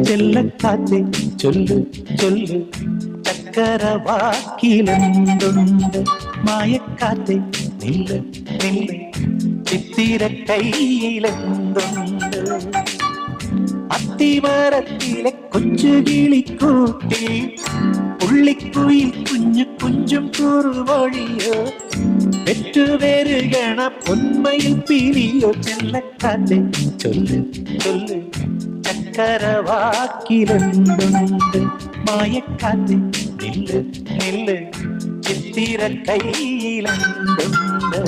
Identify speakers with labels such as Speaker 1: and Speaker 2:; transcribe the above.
Speaker 1: ചെല്ലക്കാറ്റെ ചൊല്ലു ചൊല്ലു ചക്കരവാക്കിലെന്തുണ്ട് മായക്കാറ്റെ നില്ല് നില്ല് ചിത്തിര കയ്യിലെന്തുണ്ട് അത്തിമരത്തിലെ കൊച്ചു കിളിക്കൂട്ടി പുള്ളിക്കുയിൽ കുഞ്ഞു കുഞ്ചും കുറുവഴിയോ പെറ്റുവരുകണ പൊന്മയിൽ പിരിയോ ചെല്ലക്കാറ്റെ ചൊല്ലു ചൊല്ലു ചക്കരവാക്കിലെന്തുണ്ട് മായക്കാറ്റെ നില്ല് നില്ല് ചിത്തിര കയ്യിലെന്തുണ്ട്